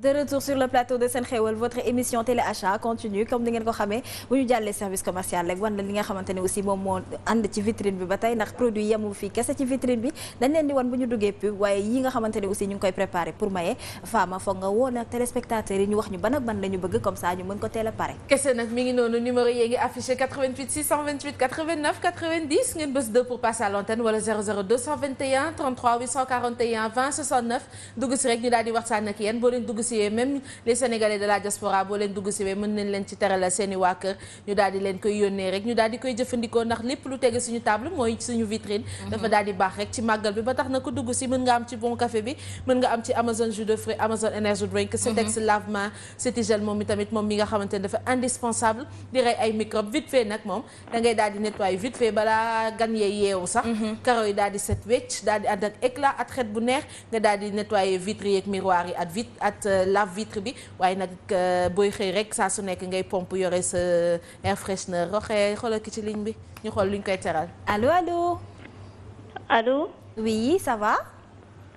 de retour sur le plateau de Sen Xéwal votre émission téléachat continue comme ni ngeen ko xamee bu ñu jàllee service commercial rek wan la li nga xamante ne aussi moom moo ànd ci vitrine bi ba tey ndax produit yemul fii kese ci vitrine bi dañ leen di wan bu ñu duggee pub waaye yi nga xamante ne aussi ñu ngi koy préparé pour maye Fama foog nga woo nag téléspectateurs yi ñu wax ñu ban ak ban la ñu bëgg comme ça ñu mën ko teel a pare. kese nag mi ngi noonu numéro yi ngi affiché 88 628 89 90 ngeen bës 2 pour passer à l'antenne wala 00 221 33 841 20 69 dugg si rek ñu daal di waxtaan ak yéen boo leen dugg si même les sénégalais de la diaspora boo leen dugg si mën nañ leen ci teralal seeni waa kër ñu daal di leen koy yónnee rek ñu daal di koy jëfandikoo ndax lépp lu tege suñu table mooy suñu vitrine dafa daal di baax rek ci màggal bi ba tax na ko dugg si mën nga am ci bon café bi mën nga am ci Amazon jus de fruits Amazon energy drink Cetex lave-mains Cetigel moom mi tamit moom mi nga xamante ne dafa indispensable di rey ay microbes vite fait nag moom da ngay daal di nettoyer vite fait balaa gan yee yeewu sax karo yi daal di set wecc daal di ànd ak éclat ak xet bu neex nga daal di nettoyer vitres yi ak miroir yi at lave vitre bi waaye nag booy xëy rek saa su nekk ngay pompe yore sa air fresheneur roxee xoolal ki ci ligne bi ñu xool luñ koy teral. Allô. oui ça va.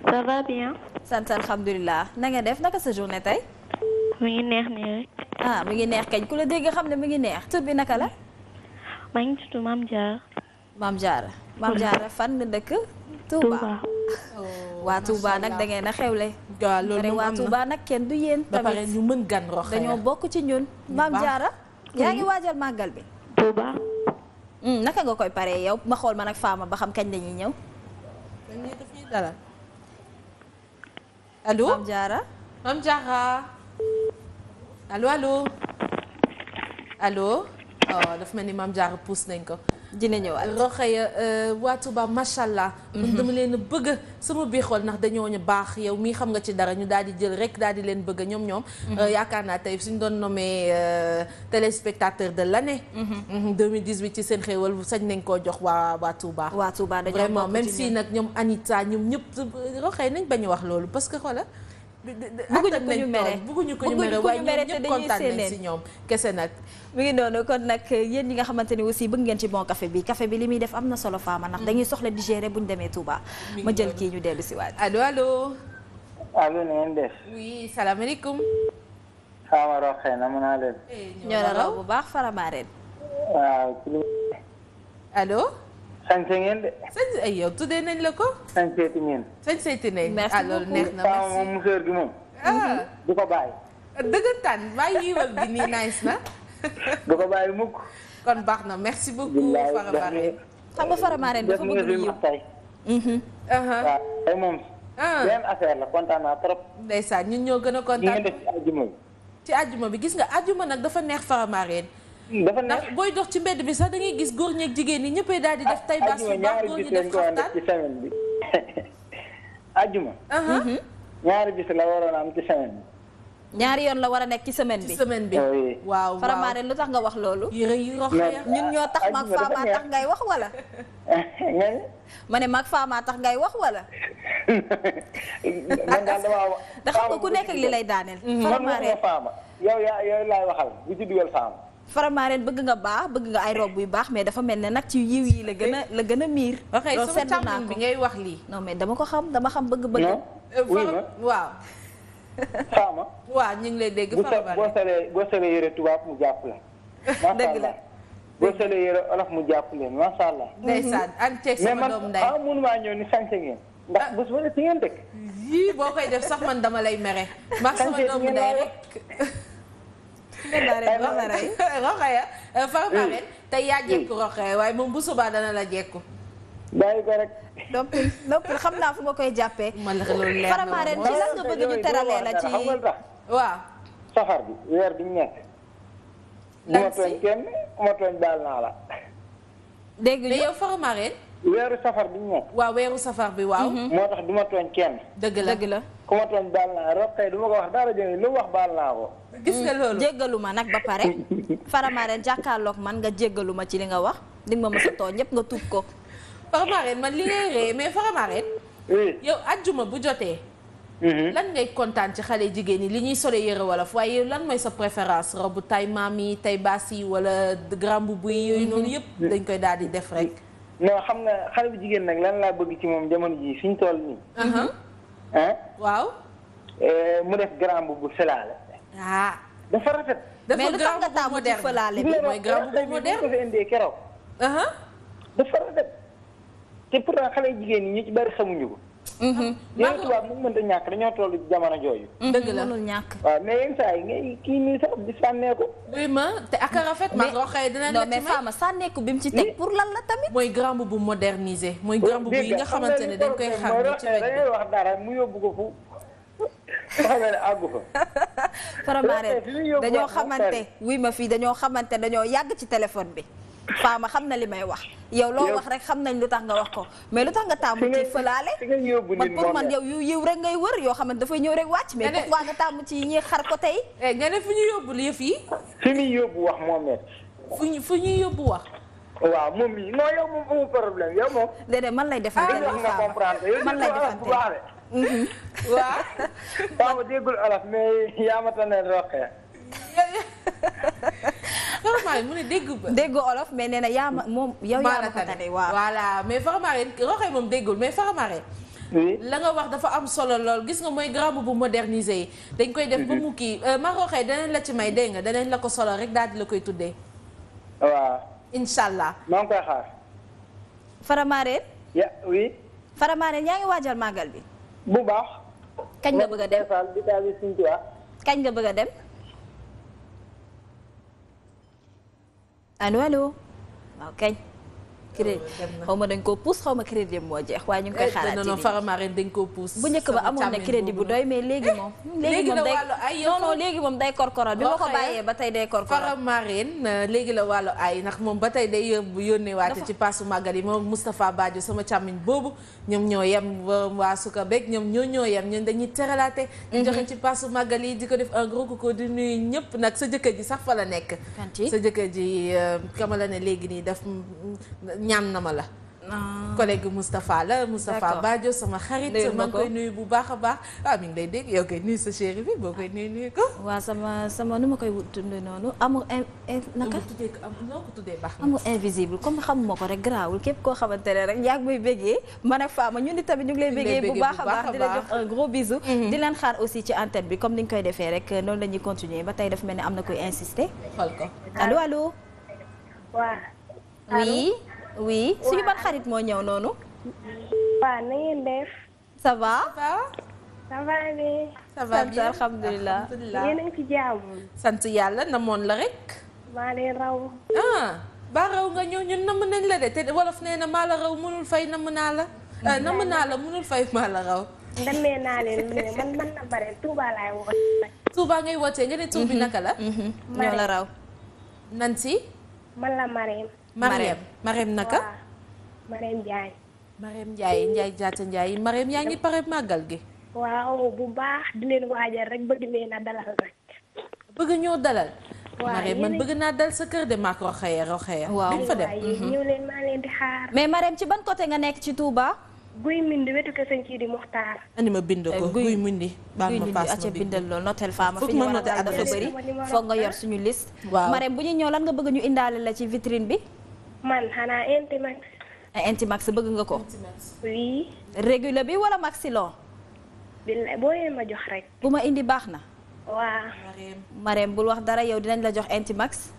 ça va bien. sant alhamdulilah na nga def naka sa journée tey. mi ngi neex nii rek. ah mi ngi neex kañ ku la dégg xam ne mi ngi neex tur bi naka la. maa ngi tudd Mame Diarra. Mame Diarra fan nga dëkk. Touba. waa Touba nag da ngeen a xewle. waaw loolu waa Touba nag kenn du yéen. ba pare ñu mën gan rox dañoo bokk ci ñun. Mame Diarra yaa ngi waajal màggal bi. Touba. naka nga koy paree yow ma xool ma nag Fama ba xam kañ lañuy ñëw. dañuy def ñuy dalal. allo Mame Diarra. Mame Diarra. allo. daf mel ni Mame Diarra pousse nañ ko. dina ñëwaat Rokhaya waa Touba macha allah. dama leen a bëgg sama biir xol ndax dañoo ñu baax yow mii xam nga ci dara ñu daal di jël rek daal di leen bëgg ñoom. yaakaar naa tey suñ doon nommé téléspectateur de l'année. 2018 ci Sen Xéwal sañ nañ koo jox waa Touba. waa Touba dañoo vraiment même si nag ñoom Anita ñoom ñëpp Rokhaya nañ bañ a wax loolu parce que xoola. bëgguñu ko ñu mere waaye ñoom ñëpp kontaan nañ si ñoom kese nag. mi ngi noonu kon nag yéen ñi nga xamante ni aussi bëgg ngeen ci bon café bi li muy def am na solo Fama ndax dañuy soxla digérer bu ñu demee Touba. ma jël kii ñu dellu si waat. allo. na ngeen def. oui salaamaaleykum. Fama Rokhaya na mën naa leen. ñoo la raw bu baax Faramareen. waaw. allo. sañse ngeen de. sañse ay yow tuddee nañ la ko. sañseeti ngeen. sañseeti nañ. merci loolu neex na Fama moom musóor gi moom. du ko bàyyi. dëggantaan bàyyi yiwal gi nii nice na. du ko bàyyi mukk. kon baax na merci beaucoup Faramareen. xam nga Faramareen dafa bëgg lu yiw. waaw tey moom. benn affaire la kontaan naa trop. ndeysaan ñun ñoo gën a kontaan. ngeen def ci àjjuma bi. ci àjjuma bi gis nga àjjuma nag dafa neex Faramareen. dafa neex ndax booy dox ci mbedd bi sax da ngay gis góor ñeeg jigéen ñi ñëppay daal di def tay baas yu baax góor ñi def xaftaan ci semaine bi. àjjuma. ñaari bis la waroon am ci semaine bi. ñaari yoon la war a nekk ci semaine bi. ci semaine bi waaw Faramareen lu tax nga wax loolu. yére yu Rokhaya ñun ñoo tax mag Fama tax ngay wax wala. ma ne mag Fama tax ngay wax wala. man daal damaa wax. da xam nga ku nekk ak li lay daaneel. Faramareen Fama yow laay waxal bu ci dugal Fama. Faramareen bëgg nga baax bëgg nga ay rob yu baax mais dafa mel ne nag ci yiw yi la gën a miir. loolu seetlu naa ko bi ngay wax lii. non mais dama xam bëgg-bëgg. waaw. Fama. waaw ñu ngi lay dégg Faramareen boo solee yére tubaab mu jàpp la. dëgg la boo solee yére olof mu jàpp leen macha allah. ndeysaan an ceeg sama doom nday mais man mënumaa ñëw ni sañse ngeen. ndax bés ba ne ci ngeen dëkk. yii boo koy def sax man dama lay mere. mag sama doom nday rek. Rokhaya Faramareen tey yaa jekku Rokhaya waaye moom bu subaa dana la jekku. bàyyi ko rek. noppil xam naa fu ma koy jàppee. Faramareen ci lan nga bëgg ñu teralee la ci. waaw. safar bi weer bi ñu nekk. bu ma tooñ kenn ku ma tooñ baal naa la. dégg nga yow Faramareen. weeru safar bi ñu nekk. waaw weeru safar bi waaw. moo tax du ma tooñ kenn. dëgg la. ku ma tooñ baal naa Rokhaya du ma ko wax dara jënd lu wax baal naa ko. gis nga loolu jéggalu ma nag ba pare. Faramareen jàkkaarloog man nga jéggalu ma ci li nga wax di nga ma mës a tooñ ñëpp nga tuub ko. Faramareen man li ngay ree mais Faramareen. yow ajjuma bu jotee. lan ngay kontaan ci xale jigéen ñi li ñuy sole yëre wolof waaye yow lan mooy sa préférence robu tay maam yi tay baas yi wala grand boubou yi yooyu noonu yëpp dañ koy daal di def rek. non xam nga xale bu jigéen nag lan laa bëgg ci moom jamono ji fi ñu toll nii. waaw. mu def grand bu fëlaale. dafa rafet. mais lu tax nga taamu ci fëlaale bi mooy grand bu moderne ko fi indee keroog. dafa rafet. te pourtant xale jigéen ñi ñu ci bari xamuñu ko. maa ngi tubaab mu mënta ñàkk dañoo toll ci jamono jooju. dëgg la mënul ñàkk. waaw mais yenn saa yi ngay kii nii sax di sànneeku. oui ma te ak a rafet. maa ngi waxee dinañ la ci may mais Fama sànneeku bi mu ci teg pour lan la tamit. mooy grand bu modernisé. mooy grand bu yi nga xamante ne dañ koy xam ci wet bi. dañuy wax dara mu yóbbu ko fu. xam ne àggu fa. Faramaren dañoo xamante wuy ma fii dañoo xamante dañoo yàgg ci téléphone bi. Fama xam na li may wax yow loo wax rek xam nañ lu tax nga wax ko mais lu tax nga tàmmu ci fëlaale man pour man yow yu yiw rek ngay wër yoo xamante dafay ñëw rek wàcc mais pourquoi nga tàmmu ci ñi xar ko tey nga ne fu ñu yóbbu yëf yi fi muy yóbbu wax moo met fu ñuy yóbbu wax waaw moom mii non yow moom amul problème yow moom déedéet man lay defante man lay defante waaw Fama déggul olof mais yaa ma tane roqee Faramaren mu ne déggu olof mais nee na yaa ma moom yow yaa ma ko tane waaw voilà mais Faramaren roxee moom déggul mais Faramaren la nga wax dafa am solo lool gis nga mooy grand bu modernisé yi dañ koy def ba mu kii ma roxee danañ la ci may dégg nga danañ la ko solo rek daal di la koy tuddee waaw incha allah maa ngi koy xaar Faramaren oui Faramaren yaa ngi waajal màggal bi bu baax kañ nga bëgg a dem kañ nga bëgg a dem allo waaw kañ crédit xaw ma dañ koo pousse xaw ma crédit moo jeex waaye ñu ngi koy xaaraat non Faramaren dañ koo pousse bu njëkk ba amoon na crédit bu doy mais léegi moom léegi moom day korkoral bi ma ko bàyyee ba tey day korkoral Faramaren léegi la wàllu ay ndax moom ba tey day yónnee waate ci paasu màggal yi moom Moustapha Badio sama càmmiñ boobu ñoom ñoo yem waa suka beeg ñoom ñoo yem ñun dañuy teralaate di joxe ci paasu màggal yi di ko def un gros coucou di nuyu ñëpp nag sa jëkkër ji sax fa la nekk sa jëkkër ji kama la ne léegi nii daf ñaan na ma la collègue Moustapha la Moustapha Badio sama xarit maa ngi koy nuyu bu baax a baax mi ngi lay dégg yow koy nuyu sa chéri bi boo koy nuyu ko waaw sama nu ma koy tuddee noonu amour naka noo ko tuddee baax amour invisible comme xamuma ko rek garaawul képp koo xamante ne rek yaa ngi may béggee man ak Fama ñun tamit ñu ngi lay béggee bu baax a baax di la jox un gros bisou di leen xaar aussi ci antenne bi comme ni ñu koy defee rek noonu la ñuy continuer ba tey daf mel ne am na koy insister xool ko allo waaw oui suñu ban xarit moo ñëw noonu. waaw na ngeen def. ça va. ça va bien. ça va bien alhamdulilah. yéen a ngi ci jàmm. sant yàlla namoon la rek. maa leen raw. ba raw nga ñëw ñun namm nañ la de te wolof nee na maa la raw mënul fay namm naa la. namm naa la mënul fay maa la raw. ndamee naa leen lu ne man na bare Touba laay wootee. Touba ngay wootee nga ne tur bi naka la. ñoo la raw. Nancy. man la Marème. Marème naka. Marème Ndiaye. Marème Ndiaye jaata Ndiaye Marème yaa ngi pare màggal gi. waaw bu baax di leen waajal rek bëgg leen a dalal rek. bëgg ñoo dalal. waaw Marème man bëgg naa dal sa kër de maak roxeya waaw dañ fa dem. ñëw leen maa leen di xaar. mais Marème ci ban côté nga nekk ci Touba. Guy Mindi wetu ko sëñ Sidi Muxtaar. andi ma bind ko Guy Mindi. baal ma paas ma bindal loolu notel Fama fi ñu war a dal dafa bëri foog nga yor suñu liste. waaw Marème bu ñu ñëw lan nga bëgg ñu indaale la ci vitrine bi. man xanaa Intimax. Intimax bëgg nga ko. oui. régulier bi wala maxilon. billaay boo yee ma jox rek. bu ma indi baax na. waaw. Marème bul wax dara yow dinañ la jox Intimax.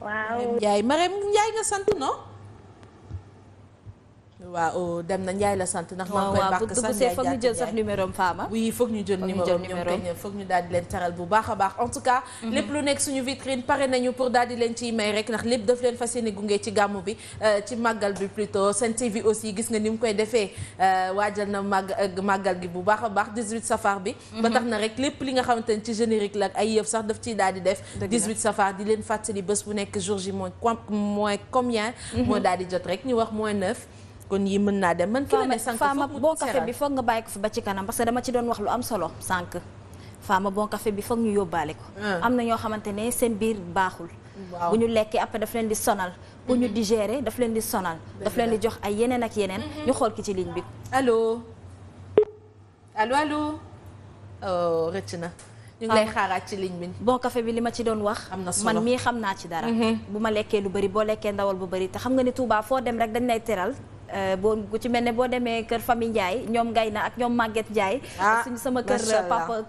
waaw. Marème Ndiaye nga sant non. waaw dem na Ndiaye la sant ndax maa ngi koy bàkk sax Ndiaye foog ñu jël sax numéro am Fama. oui foog ñu jël numéro ñoom foog ñu daal di leen taral bu baax a baax en tout cas lépp lu nekk suñu vitrine pare nañu pour daal di leen ciy may rek ndax lépp daf leen fas yéene gunge ci gàmmu bi ci màggal bi plutôt Sen TV aussi gis nga ni mu koy defee waajal na màggal gi bu baax a baax 18 safar bi ba tax na rek lépp li nga xamante ne ci générique la ak ay yëf sax daf ciy daal di def 18 safar di leen fàttali bés bu nekk jour ji moins combien moo daal di jot rek ñu wax moins 9 kon yi mën naa dem man ki la ne sànq Fama bon café bi foog nga bàyyi ko fi ba ci kanam parce que dama ci doon wax lu am solo sànq Fama bon café bi foog ñu yóbbaale ko am na ñoo xamante ne seen biir baaxul bu ñu lekkee après daf leen di sonal pour ñu digérer daf leen di sonal daf leen di jox ay yeneen ak yeneen ñu xool ki ci ligne bi allo oh rëcc na ñu ngi lay xaaraat ci ligne bi bon café bi li ma ci doon wax am na solo man mii xam naa ci dara bu ma lekkee lu bëri boo lekkee ndawal bu bëri te xam nga ni Touba foo dem rek dañ lay teral boo ku ci mel ne boo demee kër famille Ndiaye ñoom ngay na ak ñoom Maguette Ndiaye. suñu sama kër papa.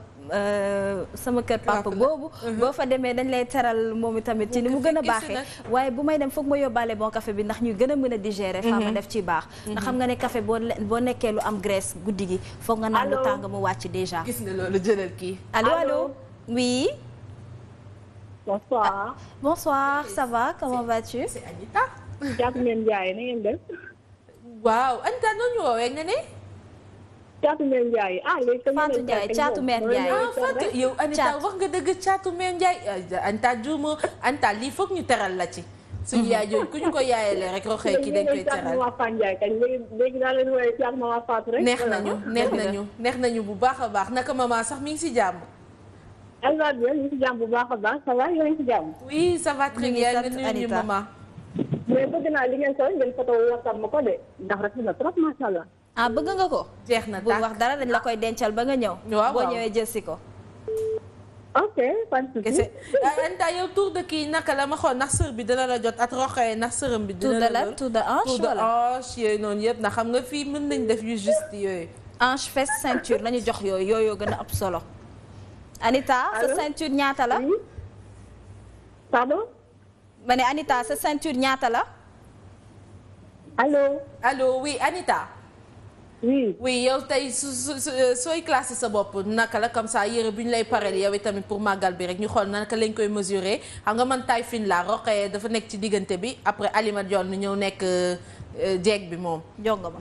sama kër papa boobu boo fa demee dañ lay teral moom itamit ci ni mu gën a baaxee waaye bu may dem foog ma yóbbaale bon café bi ndax ñu gën a mën a digérer fa ma def ci baax ndax xam nga ne café boo nekkee lu am graisse guddi gi foog nga naan lu tàng mu wàcc déjà. gis nga loolu jëlal kii. allo oui. bonsoir. bonsoir ça va comment vas-tu. c'est Anita. Thiatou Mère Ndiaye na ngeen def. waaw Anita noonu ñu woowee nga ne. Thiatou Mère Ndiaye léegi. Fatou Ndiaye Thiatou Mère Ndiaye. Fatou yow Anita wax nga dëgg Thiatou Mère Ndiaye Anita juuma Anita lii foog ñu teral la ci. suñu yaay jooju ku ñu ko yaayalee rek roxee ki dañ koy teral. léegi daal leen wooyee Thiatou Mama Fatou rek. neex nañu bu baax a baax naka maman sax mi ngi si jàmm. elle va bien ñu ngi si jàmm bu baax a baax ça va yéen a ngi si jàmm. oui ça va très bien nga nuyu ñu maman. mais bëgg naa li ngeen sol ngeen photo WhatsApp ma ko de ndax rafet na trop macha allah. bëgg nga ko. jeex na bu wax dara dañ la koy dencal ba nga ñëw. waaw boo ñëwee jël si ko. ok pas de souci. Anta yow tour de kii naka la ma xool ndax sër bi dina la jot at roxee ndax sërëm bi. dina la jot tour de hanche tour de hanche yooyu noonu yëpp ndax xam nga fii mën nañ def yu juste yooyu. hanche fesse ceinture nañu jox yooyu gën a ab solo. Anita sa ceinture ñaata la. pardon. ma ne Anita sa ceinture ñaata la. allo oui Anita. oui yow tey sooy classé sa bopp naka la comme ça yére bi ñu lay pareel yow tamit pour màggal bi rek ñu xool naka lañ koy mesurer xam nga man taille fine la roqee dafa nekk ci diggante bi après Alima Dione nu ñëw nekk jeeg bi moom.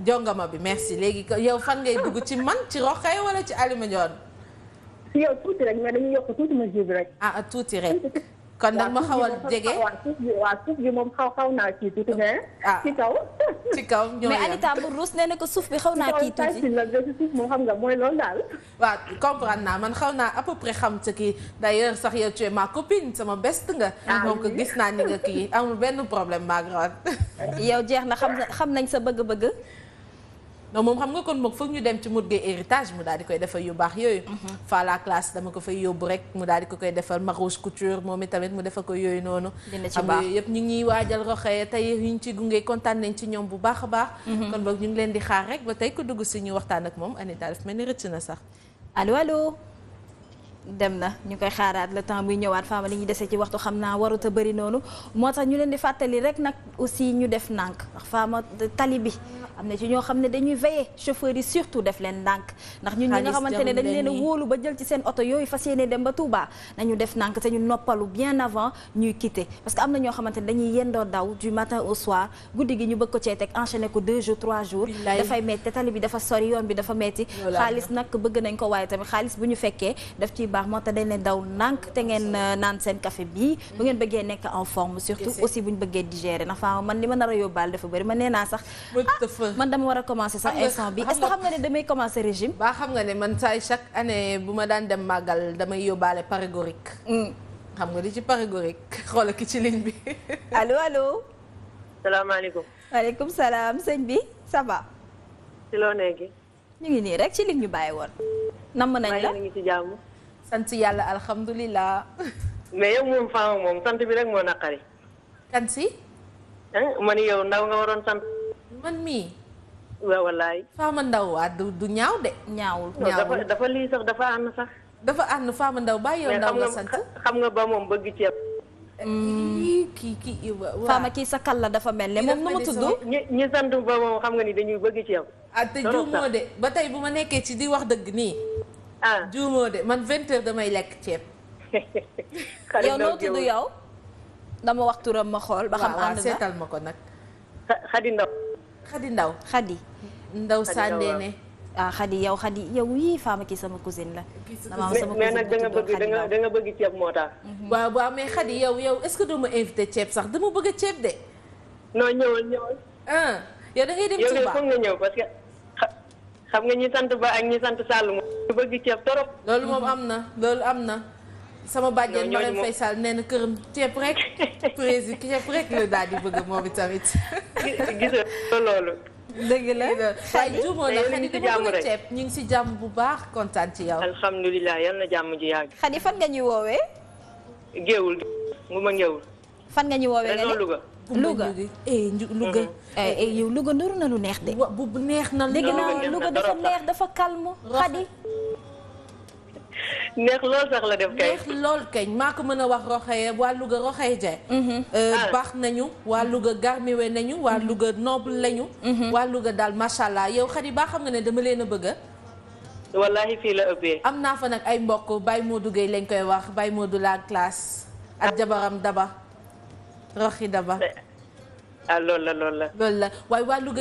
jongama bi merci léegi yow fan ngay dugg ci man ci roqee wala ci Alima Dione. si yow tuuti rek mais dañuy yokk tuuti mesure bi rek. tuuti rek. kon nag ma xaw a jege suuf bi moom xaw naa kii tuuti mais. ci kaw. ci kaw ñoo mais Anita bu ruus nee na ko suuf bi xaw naa kii tuuti. suuf moom xam nga mooy loolu daal. waaw comprendre naa man xaw naa à peu près xam sa kii d'ailleurs sax yow tu es ma copine sama best nga. donc gis naa ni nga kii amul benn problème Margaret. yow jeex na xam nañ sa bëgg-bëgg. non moom xam nga kon moom foog ñu dem ci mut gay héritage mu daal di koy defal yu baax yooyu. fa la classe dama ko fay yóbbu rek mu daal di ko koy defal Marouche Couture moom itamit mu defal ko yooyu noonu. dina ci baax yëpp ñu ngi waajal roxee tey yu ñu ci gunge kontaan nañ ci ñoom bu baax a baax. kon boog ñu ngi leen di xaar rek ba tey ko dugg si ñu waxtaan ak moom Anita daf mel ni rëcc na sax. allo. dem na ñu koy xaaraat le temps muy ñëwaat Fama li ñu dese ci waxtu xam naa warut a bëri noonu moo tax ñu leen di fàttali rek nag aussi ñu def ndànk ndax Fama tali bi am na ci ñoo xam ne dañuy veiller chauffeurs yi surtout def leen ndànk ndax ñun ñi nga xamante ne dañ leen a wóolu ba jël ci seen oto yooyu fas yéene dem ba Touba nañu def ndànk te ñu noppalu bien avant ñuy quitter parce que am na ñoo xamante ne dañuy yendoo daw du matin au soir guddi gi ñu bëgg ko cee teg enchaîner ko 2 jours 3 jours dafay metti te tali bi dafa sori yoon bi dafa metti xaalis nag bëgg nañ ko waaye tamit xaalis bu ñu fekkee daf ci baax moo tax dañ leen daw ndànk te ngeen naan seen café bii bu ngeen bëggee nekk en forme surtout aussi bu ñu bëggee digérer ndax Fama man li ma nar a yóbbaal dafa bëri man nee naa sax man dama war a commencer sax instant bi est-ce que xam nga ne damay commencer régime ba xam nga ne man saay chaque année bu ma daan dem màggal damay yóbbaale parégorique xam nga di ci parégorique xoola ki ci ligne bi allo salaamaaleykum waaleykum salaam sëñ bi ça va ci loo nekk ñu ngi nii rek ci ligne ñu bàyyi woon namm nañ la ngi ci jàmm sant yàlla alhamdulilah mais yow moom Fama moom sant bi rek moo naqari kan si man yow ndaw nga waroon sant man mii waaw wallaay Fama Ndaw waa du ñaaw de ñaawul dafa lii sax dafa ànd sax dafa ànd Fama Ndaw bàyyi yow Ndaw nga sant xam nga ba moom bëgg ceeb kii Fama kii sa kal la dafa mel ne moom nu mu tudd ñi sant ba moom xam nga ni dañuy bëgg ceeb te juumoo de ba tey bu ma nekkee ci di wax dëgg nii juumoo de man 20 heures damay lekk ceeb yow noo tudd yow dama wax turam ma xool ba xam ànd na seetal ma ko nag Xadi Ndaw Xadi Ndaw Sandene Xadi yow yii Fama kii sama cousine la mais nag da nga bëgg ceeb moo tax waaw mais Xadi yow est-ce que doo ma invité ceeb sax dama bëgg ceeb de non ñëwal yow da ngay dem Touba yow foog nga ñëw parce que xam nga ñi sant Ba ak ñi sant Sall moom ñu bëgg ceeb torop loolu moom am na sama bàjjen Marème Faye Sall nee na këram ceeb rek président ceeb rek la daal di bëgg moom itamit gisoo loolu dëgg la waaye juumoo na Xadi dama bëgg ceeb ñu ngi si jàmm bu baax kontaan ci yow alhamdulilah yal na jàmm ji yàgg Xadi fan nga ñuy woowee géewul mu ma ngewul fan nga ñu woowee nga ne Louga. Louga Louga. yow Louga nuru na lu neex de. bu neex na. dégg naa Louga dafa neex dafa calme Khady. neex lool sax la def kay. neex lool kañ maa ko mën a wax Roxaye waa Louga Roxaye Dieng. baax nañu waa Louga garmiwe nañu waa Louga noble lañu. waa Louga daal macha allah yow Khady baa xam nga ne dama leen a bëgg. wallahi fii la ëppee. am naa fa nag ay mbokk Baye Modou Gueye lañ koy wax Baye Modou la classe ak jabaram Daba Roxi Daba. loolu la. waaye waa Louga